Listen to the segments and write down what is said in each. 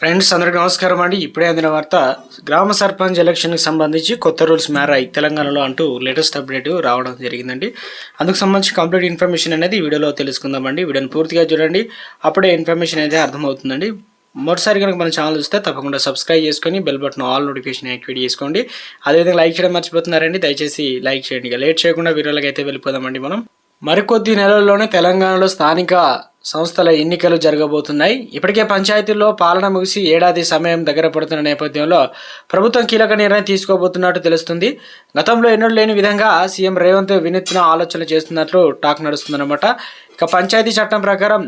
Friends అందరికీ నమస్కారం అండి. ఇప్పుడే అందిన వార్త, గ్రామ సర్పంచ్ ఎలక్షన్కి సంబంధించి కొత్త రూల్స్ మారాయి తెలంగాణలో అంటూ లేటెస్ట్ అప్డేట్ రావడం జరిగిందండి. అందుకు సంబంధించి కంప్లీట్ ఇన్ఫర్మేషన్ అనేది ఈ వీడియోలో తెలుసుకుందామండి. వీడియోని పూర్తిగా చూడండి, అప్పుడే ఇన్ఫర్మేషన్ అయితే అర్థమవుతుందండి. మొదటిసారి కనుక మన ఛానల్ చూస్తే తప్పకుండా సబ్స్క్రైబ్ చేసుకొని bell button all notification activate చేసుకోండి. అదేవిధంగా లైక్ చేయడం మర్చిపోతున్నారండి, దయచేసి లైక్ చేయండి. ఇక లేట్ చేయకుండా వీడియోలోకి అయితే వెళ్ళిపోదామండి. మనం మరికొద్ది నెలల్లోనే తెలంగాణలో స్థానిక సంస్థల ఎన్నికలు జరగబోతున్నాయి. ఇప్పటికే పంచాయతీల్లో పాలన ముగిసి ఏడాది సమయం దగ్గర పడుతున్న నేపథ్యంలో ప్రభుత్వం కీలక నిర్ణయం తీసుకోబోతున్నట్టు తెలుస్తుంది. గతంలో ఎన్నడూ లేని విధంగా సీఎం రేవంత్ వినూత్న ఆలోచనలు చేస్తున్నట్లు టాక్ నడుస్తుందన్నమాట. ఇక పంచాయతీ చట్టం ప్రకారం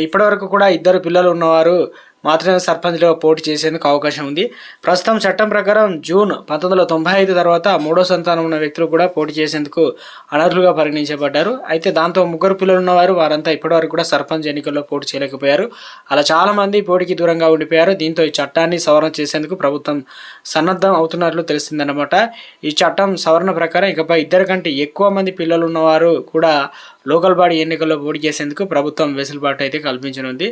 ఇప్పటివరకు కూడా 2 పిల్లలు ఉన్నవారు మాత్రమే సర్పంచ్లో పోటీ చేసేందుకు అవకాశం ఉంది. ప్రస్తుతం చట్టం ప్రకారం జూన్ 1995 తర్వాత 3వ సంతానం ఉన్న వ్యక్తులు కూడా పోటీ చేసేందుకు అనర్హులుగా పరిగణించబడ్డారు. అయితే దాంతో 3 పిల్లలు ఉన్నవారు వారంతా ఇప్పటివరకు కూడా సర్పంచ్ ఎన్నికల్లో పోటీ చేయలేకపోయారు. అలా చాలామంది పోటీకి దూరంగా ఉండిపోయారు. దీంతో ఈ చట్టాన్ని సవరణ చేసేందుకు ప్రభుత్వం సన్నద్ధం అవుతున్నట్లు తెలిసిందన్నమాట. ఈ చట్టం సవరణ ప్రకారం ఇకపై 2 కంటే ఎక్కువ మంది పిల్లలు ఉన్నవారు కూడా లోకల్ బాడీ ఎన్నికల్లో పోటీ చేసేందుకు ప్రభుత్వం వెసులుబాటు అయితే కల్పించనుంది.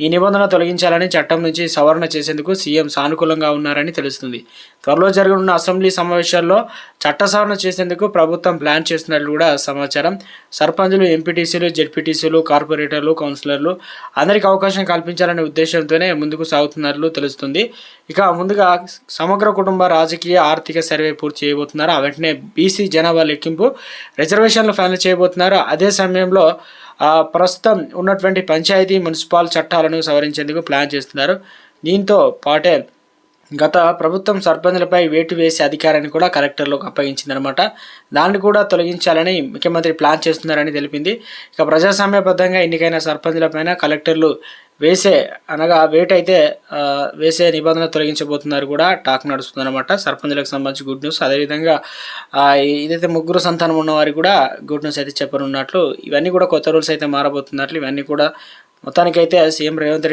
ఈ నిబంధన తొలగించాలని చట్టం నుంచి సవరణ చేసేందుకు సీఎం సానుకూలంగా ఉన్నారని తెలుస్తుంది. త్వరలో జరగనున్న అసెంబ్లీ సమావేశాల్లో చట్ట సవరణ చేసేందుకు ప్రభుత్వం ప్లాన్ చేస్తున్నట్లు కూడా సమాచారం. సర్పంచులు, ఎంపీటీసీలు, జెడ్పీటీసీలు, కార్పొరేటర్లు, కౌన్సిలర్లు అందరికీ అవకాశం కల్పించాలనే ఉద్దేశంతోనే ముందుకు సాగుతున్నట్లు తెలుస్తుంది. ఇక ముందుగా సమగ్ర కుటుంబ రాజకీయ ఆర్థిక సర్వే పూర్తి చేయబోతున్నారు. వెంటనే బీసీ జనాభా లెక్కింపు, రిజర్వేషన్లు ఫైనల్ చేయబోతున్నారు. అదే సమయంలో ప్రస్తుతం ఉన్నటువంటి పంచాయతీ, మున్సిపల్ చట్టాలను సవరించేందుకు ప్లాన్ చేస్తున్నారు. దీంతో పాటే గత ప్రభుత్వం సర్పంచ్లపై వేటు వేసే అధికారాన్ని కూడా కలెక్టర్లకు అప్పగించిందనమాట. దాన్ని కూడా తొలగించాలని ముఖ్యమంత్రి ప్లాన్ చేస్తున్నారని తెలిపింది. ఇక ప్రజాస్వామ్యబద్ధంగా ఎన్నికైన సర్పంచ్లపైన కలెక్టర్లు వేసే నిబంధన తొలగించబోతున్నారు కూడా టాక్ నడుస్తుందన్నమాట. సర్పంచ్లకు సంబంధించి గుడ్ న్యూస్. అదేవిధంగా ఇదైతే 3 సంతానం ఉన్న వారికి కూడా గుడ్ న్యూస్ అయితే చెప్పనున్నట్లు, ఇవన్నీ కూడా కొత్త రూల్స్ అయితే మారబోతున్నట్లు, ఇవన్నీ కూడా మొత్తానికైతే సీఎం రేవంత్ రెడ్డి